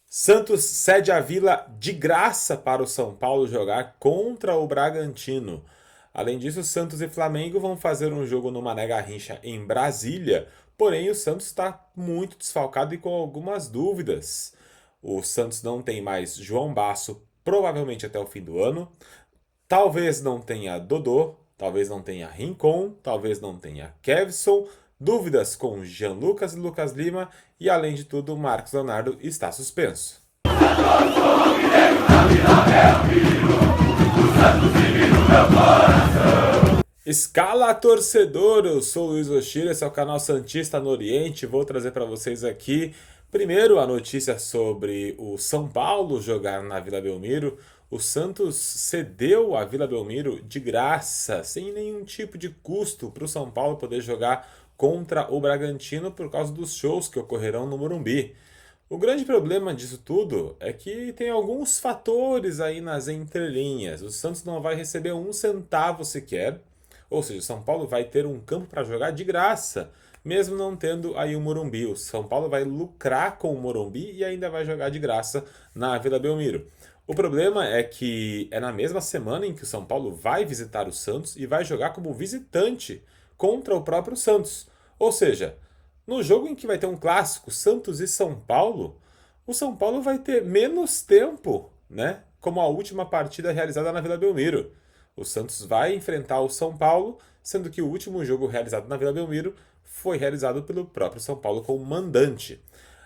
Santos cede a Vila de graça para o São Paulo jogar contra o Bragantino. Além disso, Santos e Flamengo vão fazer um jogo no Mané Garrincha em Brasília, porém o Santos está muito desfalcado e com algumas dúvidas. O Santos não tem mais João Basso, provavelmente até o fim do ano. Talvez não tenha Dodô, talvez não tenha Rincon, talvez não tenha Kevson. Dúvidas com Jean Lucas e Lucas Lima e, além de tudo, Marcos Leonardo está suspenso. Escala torcedor, eu sou o Luiz Oshira, esse é o canal Santista no Oriente. Vou trazer para vocês aqui, primeiro, a notícia sobre o São Paulo jogar na Vila Belmiro. O Santos cedeu a Vila Belmiro de graça, sem nenhum tipo de custo, para o São Paulo poder jogar contra o Bragantino por causa dos shows que ocorrerão no Morumbi. O grande problema disso tudo é que tem alguns fatores aí nas entrelinhas. O Santos não vai receber um centavo sequer, ou seja, o São Paulo vai ter um campo para jogar de graça, mesmo não tendo aí o Morumbi. O São Paulo vai lucrar com o Morumbi e ainda vai jogar de graça na Vila Belmiro. O problema é que é na mesma semana em que o São Paulo vai visitar o Santos e vai jogar como visitante contra o próprio Santos. Ou seja, no jogo em que vai ter um clássico, Santos e São Paulo, o São Paulo vai ter menos tempo, né? Como a última partida realizada na Vila Belmiro. O Santos vai enfrentar o São Paulo, sendo que o último jogo realizado na Vila Belmiro foi realizado pelo próprio São Paulo como mandante.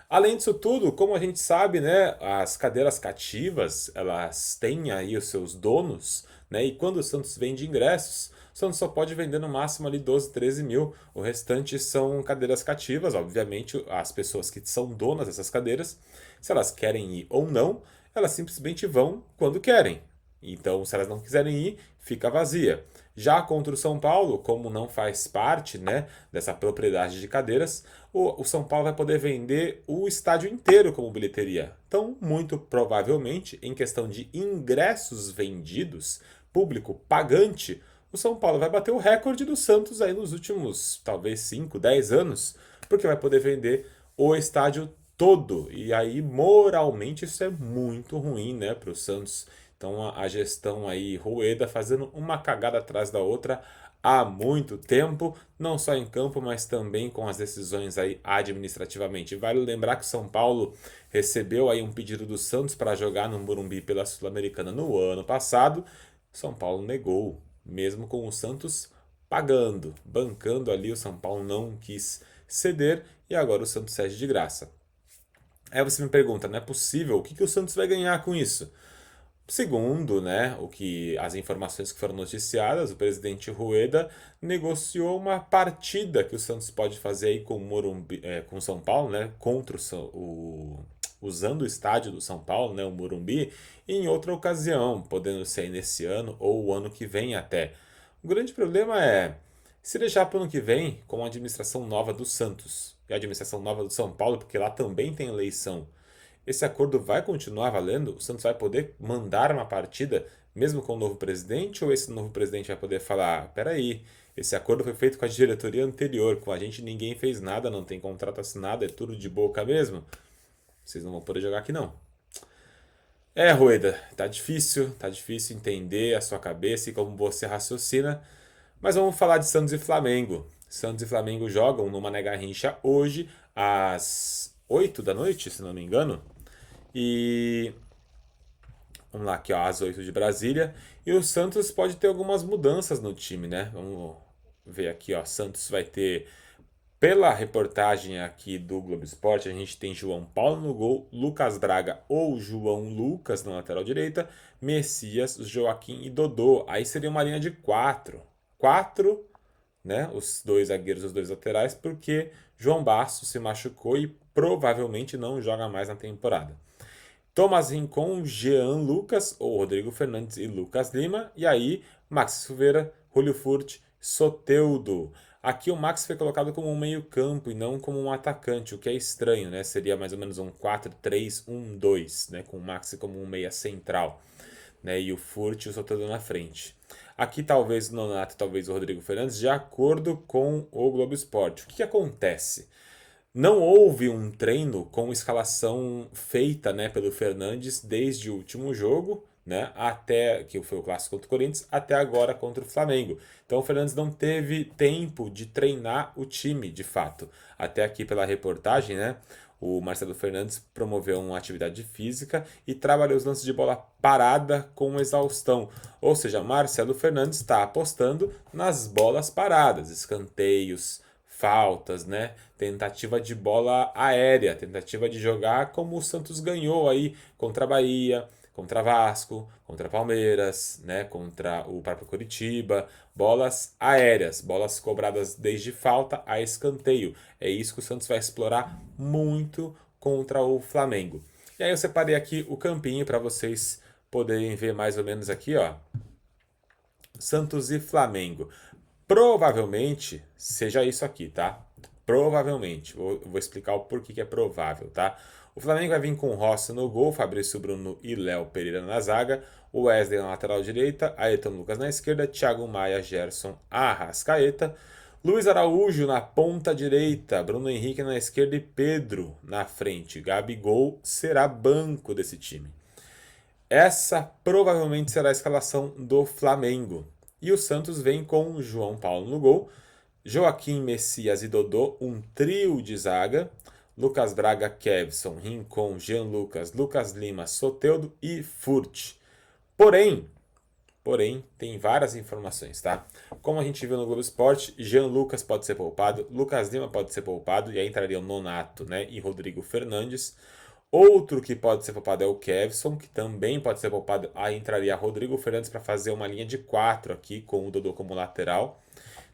Além disso tudo, como a gente sabe, né, as cadeiras cativas, elas têm aí os seus donos, né, e quando o Santos vende ingressos, o Santos só pode vender no máximo ali 12, 13 mil. O restante são cadeiras cativas, obviamente as pessoas que são donas dessas cadeiras, se elas querem ir ou não, elas simplesmente vão quando querem. Então, se elas não quiserem ir, fica vazia. Já contra o São Paulo, como não faz parte, né, dessa propriedade de cadeiras, o São Paulo vai poder vender o estádio inteiro como bilheteria. Então, muito provavelmente, em questão de ingressos vendidos, público pagante, o São Paulo vai bater o recorde do Santos aí nos últimos, talvez 5, 10 anos, porque vai poder vender o estádio todo. E aí, moralmente, isso é muito ruim, né, para o Santos. Então a gestão aí, Rueda, fazendo uma cagada atrás da outra há muito tempo, não só em campo, mas também com as decisões aí administrativamente. Vale lembrar que o São Paulo recebeu aí um pedido do Santos para jogar no Morumbi pela Sul-Americana no ano passado. São Paulo negou, mesmo com o Santos pagando, bancando ali, o São Paulo não quis ceder e agora o Santos cede de graça. Aí você me pergunta, não é possível? O que o Santos vai ganhar com isso? Segundo, né, o que as informações que foram noticiadas, o presidente Rueda negociou uma partida que o Santos pode fazer aí com o Morumbi, com o São Paulo, né, contra usando o estádio do São Paulo, né, o Morumbi, em outra ocasião, podendo ser nesse ano ou o ano que vem até. O grande problema é se deixar para o ano que vem com a administração nova do Santos e a administração nova do São Paulo, porque lá também tem eleição. Esse acordo vai continuar valendo? O Santos vai poder mandar uma partida mesmo com o novo presidente? Ou esse novo presidente vai poder falar: ah, peraí, esse acordo foi feito com a diretoria anterior, com a gente ninguém fez nada, não tem contrato assinado, é tudo de boca mesmo? Vocês não vão poder jogar aqui não. É, Rueda, tá difícil entender a sua cabeça e como você raciocina, mas vamos falar de Santos e Flamengo. Santos e Flamengo jogam no Mané Garrincha hoje às 8 da noite, se não me engano. E vamos lá, aqui ó, às 8 de Brasília. E o Santos pode ter algumas mudanças no time, né? Vamos ver aqui, ó. Santos vai ter, pela reportagem aqui do Globo Esporte, a gente tem João Paulo no gol, Lucas Braga ou João Lucas na lateral direita, Messias, Joaquim e Dodô. Aí seria uma linha de quatro. Quatro, né? Os dois zagueiros, os dois laterais, porque João Basso se machucou e provavelmente não joga mais na temporada. Thomas Rincon, Jean Lucas, ou Rodrigo Fernandes e Lucas Lima. E aí, Max Silveira, Julio Furt, Soteudo. Aqui o Max foi colocado como um meio-campo e não como um atacante, o que é estranho, né? Seria mais ou menos um 4-3-1-2, né? Com o Max como um meia central, né? E o Furt e o Soteudo na frente. Aqui talvez o Nonato, talvez o Rodrigo Fernandes, de acordo com o Globo Esporte. O que acontece? Não houve um treino com escalação feita, né, pelo Fernandes desde o último jogo, né, até que foi o clássico contra o Corinthians, até agora contra o Flamengo. Então o Fernandes não teve tempo de treinar o time, de fato. Até aqui pela reportagem, né, o Marcelo Fernandes promoveu uma atividade física e trabalhou os lances de bola parada com exaustão. Ou seja, Marcelo Fernandes está apostando nas bolas paradas, escanteios, faltas, né? Tentativa de bola aérea, tentativa de jogar como o Santos ganhou aí contra a Bahia, contra Vasco, contra Palmeiras, né? Contra o próprio Coritiba, bolas aéreas, bolas cobradas desde falta a escanteio. É isso que o Santos vai explorar muito contra o Flamengo. E aí eu separei aqui o campinho para vocês poderem ver mais ou menos aqui, ó. Santos e Flamengo. Provavelmente seja isso aqui, tá? Provavelmente. Vou explicar o porquê que é provável, tá? O Flamengo vai vir com Rossi no gol, Fabrício Bruno e Léo Pereira na zaga, o Wesley na lateral direita, Ayrton Lucas na esquerda, Thiago Maia, Gerson, Arrascaeta, Luiz Araújo na ponta direita, Bruno Henrique na esquerda e Pedro na frente. Gabigol será banco desse time. Essa provavelmente será a escalação do Flamengo. E o Santos vem com João Paulo no gol, Joaquim Messias e Dodô, um trio de zaga, Lucas Braga, Kevson, Rincon, Jean Lucas, Lucas Lima, Soteldo e Furt. Porém, tem várias informações, tá? Como a gente viu no Globo Esporte, Jean Lucas pode ser poupado, Lucas Lima pode ser poupado, e aí entraria o Nonato, né, e Rodrigo Fernandes. Outro que pode ser poupado é o Kevson, que também pode ser poupado. Aí entraria Rodrigo Fernandes para fazer uma linha de 4 aqui, com o Dodô como lateral.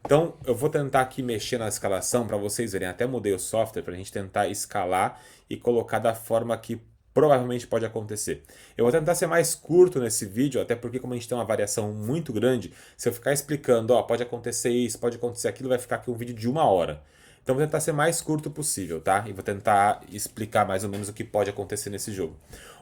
Então, eu vou tentar aqui mexer na escalação para vocês verem. Até mudei o software para a gente tentar escalar e colocar da forma que provavelmente pode acontecer. Eu vou tentar ser mais curto nesse vídeo, até porque como a gente tem uma variação muito grande, se eu ficar explicando, ó, pode acontecer isso, pode acontecer aquilo, vai ficar aqui um vídeo de 1 hora. Então vou tentar ser mais curto possível, tá? E vou tentar explicar mais ou menos o que pode acontecer nesse jogo.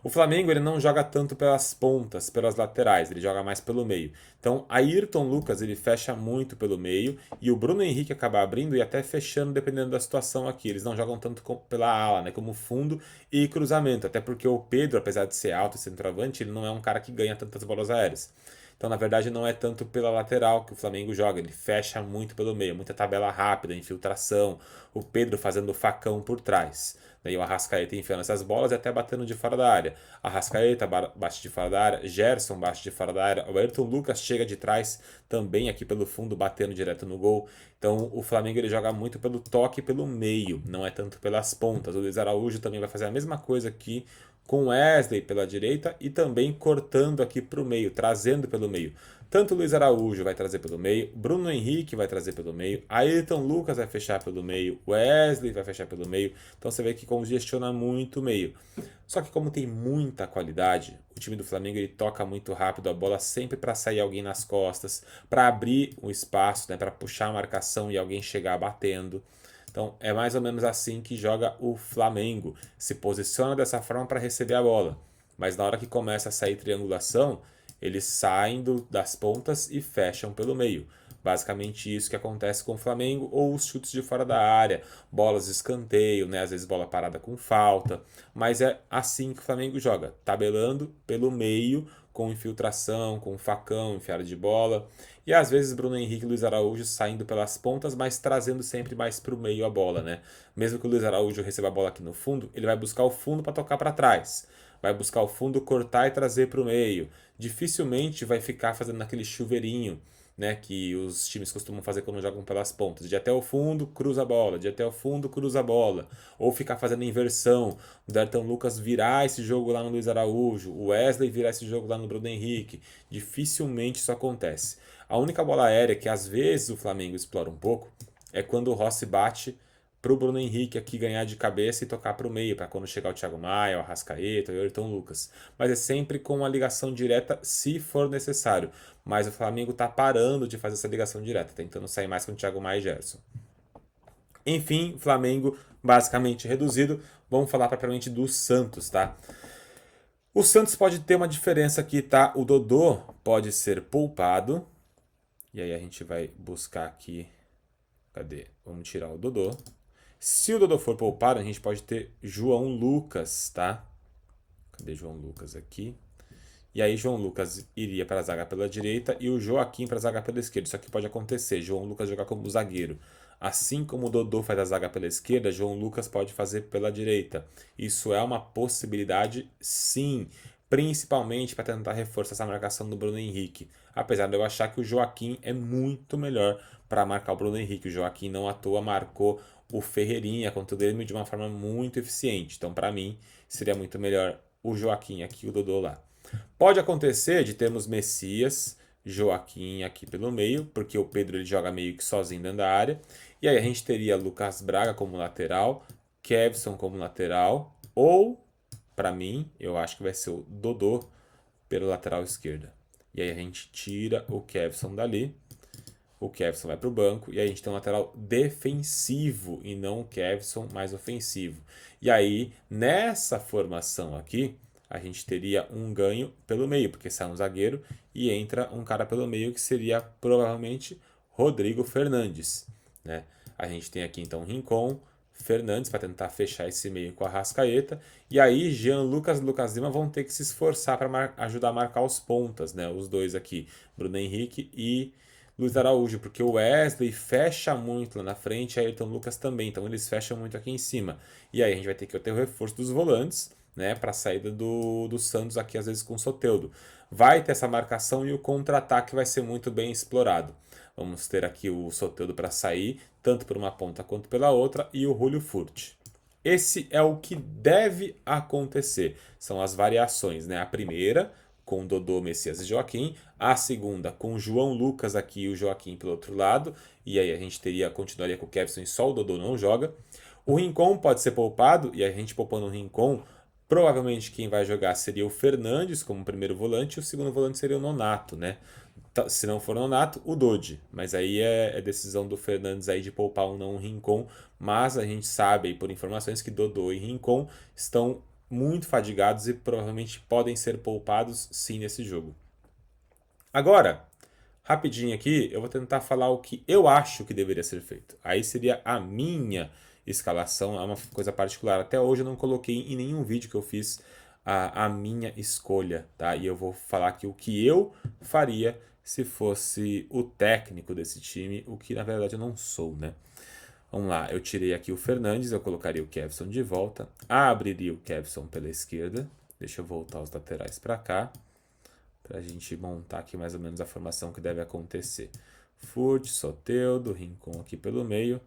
O Flamengo ele não joga tanto pelas pontas, pelas laterais, ele joga mais pelo meio. Então Ayrton Lucas ele fecha muito pelo meio e o Bruno Henrique acaba abrindo e até fechando dependendo da situação aqui. Eles não jogam tanto pela ala, né? Como fundo e cruzamento, até porque o Pedro, apesar de ser alto e centroavante, ele não é um cara que ganha tantas bolas aéreas. Então, na verdade, não é tanto pela lateral que o Flamengo joga, ele fecha muito pelo meio, muita tabela rápida, infiltração, o Pedro fazendo o facão por trás. Daí o Arrascaeta enfiando essas bolas e até batendo de fora da área. Arrascaeta bate de fora da área, Gerson bate de fora da área, o Ayrton Lucas chega de trás também aqui pelo fundo, batendo direto no gol. Então o Flamengo ele joga muito pelo toque pelo meio, não é tanto pelas pontas. O Luiz Araújo também vai fazer a mesma coisa aqui com Wesley pela direita e também cortando aqui para o meio, trazendo pelo meio. Tanto o Luiz Araújo vai trazer pelo meio, Bruno Henrique vai trazer pelo meio, Ayrton Lucas vai fechar pelo meio, Wesley vai fechar pelo meio. Então você vê que congestiona muito o meio. Só que como tem muita qualidade, o time do Flamengo ele toca muito rápido a bola sempre para sair alguém nas costas, para abrir o espaço, né, para puxar a marcação e alguém chegar batendo. Então é mais ou menos assim que joga o Flamengo. Se posiciona dessa forma para receber a bola. Mas na hora que começa a sair triangulação, eles saem das pontas e fecham pelo meio. Basicamente isso que acontece com o Flamengo, ou os chutes de fora da área, bolas de escanteio, né? Às vezes bola parada com falta. Mas é assim que o Flamengo joga, tabelando pelo meio, com infiltração, com facão, enfiada de bola. E às vezes Bruno Henrique e Luiz Araújo saindo pelas pontas, mas trazendo sempre mais para o meio a bola, né? Mesmo que o Luiz Araújo receba a bola aqui no fundo, ele vai buscar o fundo para tocar para trás. Vai buscar o fundo, cortar e trazer para o meio. Dificilmente vai ficar fazendo aquele chuveirinho, né, que os times costumam fazer quando jogam pelas pontas. De até o fundo, cruza a bola. De até o fundo, cruza a bola. Ou ficar fazendo inversão. O Ayrton Lucas virar esse jogo lá no Luiz Araújo. O Wesley virar esse jogo lá no Bruno Henrique. Dificilmente isso acontece. A única bola aérea que às vezes o Flamengo explora um pouco é quando o Rossi bate para o Bruno Henrique aqui ganhar de cabeça e tocar para o meio, para quando chegar o Thiago Maia, o Arrascaeta, o Ayrton Lucas. Mas é sempre com uma ligação direta, se for necessário. Mas o Flamengo está parando de fazer essa ligação direta, tentando sair mais com o Thiago Maia e Gerson. Enfim, Flamengo basicamente reduzido. Vamos falar propriamente do Santos, tá? O Santos pode ter uma diferença aqui, tá? O Dodô pode ser poupado. E aí a gente vai buscar aqui. Cadê? Vamos tirar o Dodô. Se o Dodô for poupado, a gente pode ter João Lucas, tá? Cadê João Lucas aqui? E aí João Lucas iria para a zaga pela direita e o Joaquim para a zaga pela esquerda. Isso aqui pode acontecer, João Lucas jogar como zagueiro. Assim como o Dodô faz a zaga pela esquerda, João Lucas pode fazer pela direita. Isso é uma possibilidade, sim, principalmente para tentar reforçar essa marcação do Bruno Henrique. Apesar de eu achar que o Joaquim é muito melhor para marcar o Bruno Henrique. O Joaquim não à toa marcou o Ferreirinha contra o Grêmio de uma forma muito eficiente. Então, para mim, seria muito melhor o Joaquim aqui e o Dodô lá. Pode acontecer de termos Messias, Joaquim aqui pelo meio, porque o Pedro ele joga meio que sozinho dentro da área. E aí a gente teria Lucas Braga como lateral, Kevson como lateral, ou, para mim, eu acho que vai ser o Dodô pela lateral esquerda. E aí a gente tira o Kevson dali, o Kevson vai para o banco, e aí a gente tem um lateral defensivo e não o Kevson mais ofensivo. E aí, nessa formação aqui, a gente teria um ganho pelo meio, porque sai um zagueiro e entra um cara pelo meio que seria provavelmente Rodrigo Fernandes, né? A gente tem aqui então Rincon, Fernandes para tentar fechar esse meio com a Arrascaeta, e aí Jean Lucas e Lucas Lima vão ter que se esforçar para ajudar a marcar os pontas, né? Os dois aqui, Bruno Henrique e Luiz Araújo, porque o Wesley fecha muito lá na frente, Ayrton Lucas também, então eles fecham muito aqui em cima. E aí a gente vai ter que ter o reforço dos volantes, né, para a saída do Santos aqui, às vezes com o Soteldo. Vai ter essa marcação e o contra-ataque vai ser muito bem explorado. Vamos ter aqui o Soteldo para sair, tanto por uma ponta quanto pela outra, e o Julio Furt. Esse é o que deve acontecer. São as variações, né? A primeira, com Dodô, Messias e Joaquim. A segunda, com João Lucas aqui e o Joaquim pelo outro lado. E aí a gente continuaria com o Kevson e só o Dodô não joga. O Rincon pode ser poupado, e a gente poupando o Rincon, provavelmente quem vai jogar seria o Fernandes como primeiro volante, e o segundo volante seria o Nonato, né? Se não for Nonato, o Dodi. Mas aí é decisão do Fernandes aí de poupar ou não o Rincon. Mas a gente sabe aí por informações que Dodô e Rincon estão muito fadigados e provavelmente podem ser poupados sim nesse jogo. Agora, rapidinho aqui, eu vou tentar falar o que eu acho que deveria ser feito. Aí seria a minha escalação, é uma coisa particular. Até hoje eu não coloquei em nenhum vídeo que eu fiz a minha escolha, tá? E eu vou falar aqui o que eu faria se fosse o técnico desse time, o que na verdade eu não sou, né? Vamos lá, eu tirei aqui o Fernandes, eu colocaria o Kevson de volta, abriria o Kevson pela esquerda, deixa eu voltar os laterais para cá, para a gente montar aqui mais ou menos a formação que deve acontecer. Furt, Soteldo, Rincon aqui pelo meio.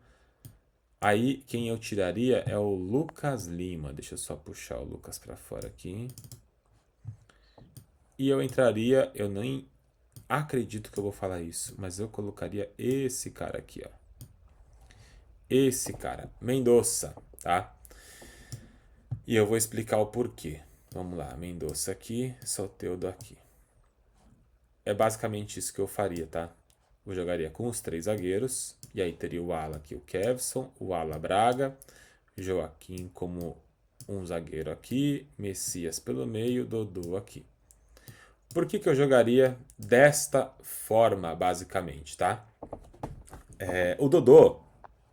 Aí quem eu tiraria é o Lucas Lima, deixa eu só puxar o Lucas para fora aqui. E eu entraria, eu nem acredito que eu vou falar isso, mas eu colocaria esse cara aqui, ó. Esse cara, Mendonça, tá? E eu vou explicar o porquê. Vamos lá, Mendonça aqui, Soteldo aqui. É basicamente isso que eu faria, tá? Eu jogaria com os três zagueiros, e aí teria o ala aqui, o Kevson, o ala Braga, Joaquim como um zagueiro aqui, Messias pelo meio, Dodô aqui. Por que eu jogaria desta forma, basicamente, tá? O Dodô,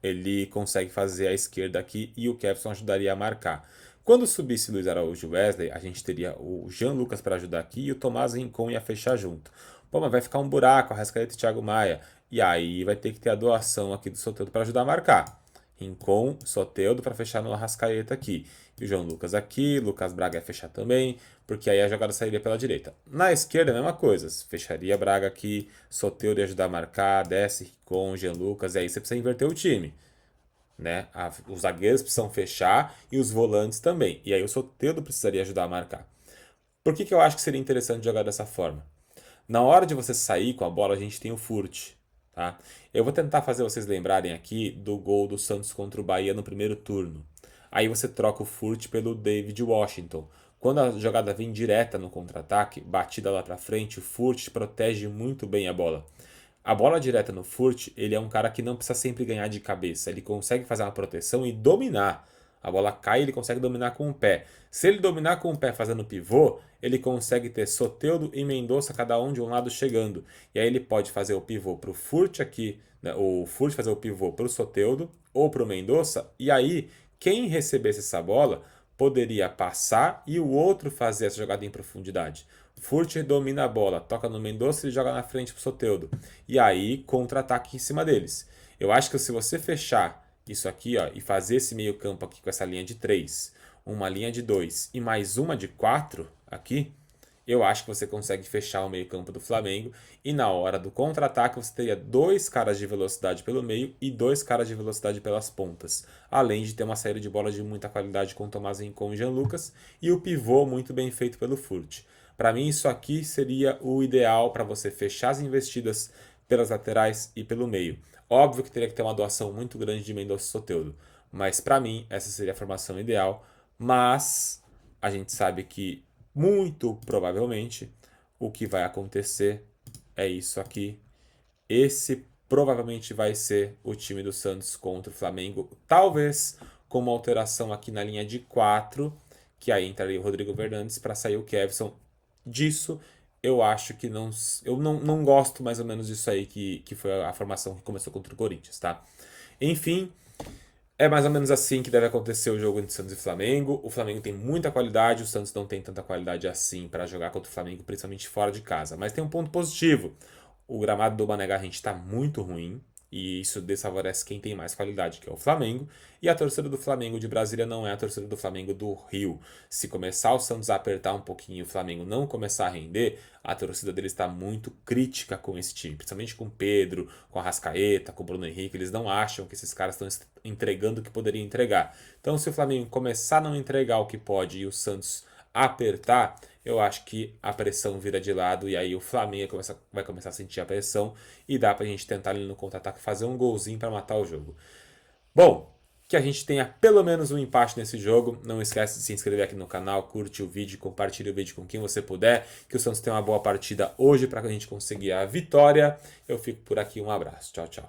ele consegue fazer a esquerda aqui e o Kevson ajudaria a marcar. Quando subisse Luiz Araújo e Wesley, a gente teria o Jean Lucas para ajudar aqui e o Tomás Rincon ia fechar junto. Pô, mas vai ficar um buraco, Arrascaeta e Thiago Maia. E aí vai ter que ter a doação aqui do Soteldo para ajudar a marcar. Rincon, Soteldo para fechar no Arrascaeta aqui. E o João Lucas aqui, Lucas Braga ia fechar também, porque aí a jogada sairia pela direita. Na esquerda, a mesma coisa. Fecharia Braga aqui, Soteldo ia ajudar a marcar, desce Rincon, Jean Lucas, e aí você precisa inverter o time. Né? Os zagueiros precisam fechar e os volantes também. E aí o Soteldo precisaria ajudar a marcar. Por que eu acho que seria interessante jogar dessa forma? Na hora de você sair com a bola, a gente tem o Furt. Tá? Eu vou tentar fazer vocês lembrarem aqui do gol do Santos contra o Bahia no primeiro turno. Aí você troca o Furt pelo David Washington. Quando a jogada vem direta no contra-ataque, batida lá para frente, o Furt protege muito bem a bola. A bola direta no Furt, ele é um cara que não precisa sempre ganhar de cabeça. Ele consegue fazer uma proteção e dominar. A bola cai e ele consegue dominar com o pé. Se ele dominar com o pé fazendo pivô, ele consegue ter Soteldo e Mendonça, cada um de um lado chegando. E aí ele pode fazer o pivô para o Furt aqui, né? O Furt fazer o pivô para o Soteldo, ou para o Mendonça, e aí quem recebesse essa bola poderia passar e o outro fazer essa jogada em profundidade. Furter domina a bola, toca no Mendonça e joga na frente pro Soteldo. E aí contra-ataque em cima deles. Eu acho que se você fechar isso aqui, ó, e fazer esse meio campo aqui com essa linha de 3, uma linha de 2 e mais uma de 4 aqui, eu acho que você consegue fechar o meio campo do Flamengo e na hora do contra-ataque você teria 2 caras de velocidade pelo meio e 2 caras de velocidade pelas pontas, além de ter uma saída de bola de muita qualidade com o Tomás Rincon e Jean Lucas e o pivô muito bem feito pelo Furt. Para mim isso aqui seria o ideal para você fechar as investidas pelas laterais e pelo meio. Óbvio que teria que ter uma doação muito grande de Mendonça e Soteldo, mas para mim essa seria a formação ideal, mas a gente sabe que muito provavelmente o que vai acontecer é isso aqui. Esse provavelmente vai ser o time do Santos contra o Flamengo, talvez com uma alteração aqui na linha de 4, que aí entraria o Rodrigo Fernandes para sair o Kevson. Disso eu acho que não. Eu não gosto mais ou menos disso aí, que foi a formação que começou contra o Corinthians, tá? Enfim, é mais ou menos assim que deve acontecer o jogo entre Santos e Flamengo. O Flamengo tem muita qualidade, o Santos não tem tanta qualidade assim para jogar contra o Flamengo, principalmente fora de casa. Mas tem um ponto positivo. O gramado do Mané Garrincha está muito ruim e isso desfavorece quem tem mais qualidade, que é o Flamengo. E a torcida do Flamengo de Brasília não é a torcida do Flamengo do Rio. Se começar o Santos a apertar um pouquinho e o Flamengo não começar a render, a torcida deles está muito crítica com esse time, principalmente com o Pedro, com a Arrascaeta, com o Bruno Henrique. Eles não acham que esses caras estão entregando o que poderiam entregar. Então, se o Flamengo começar a não entregar o que pode e o Santos apertar, eu acho que a pressão vira de lado e aí o Flamengo vai começar a sentir a pressão e dá pra gente tentar ali no contra-ataque fazer um golzinho para matar o jogo. Bom, que a gente tenha pelo menos um empate nesse jogo. Não esquece de se inscrever aqui no canal, curte o vídeo, compartilhe o vídeo com quem você puder, que o Santos tenha uma boa partida hoje para a gente conseguir a vitória. Eu fico por aqui, um abraço, tchau, tchau.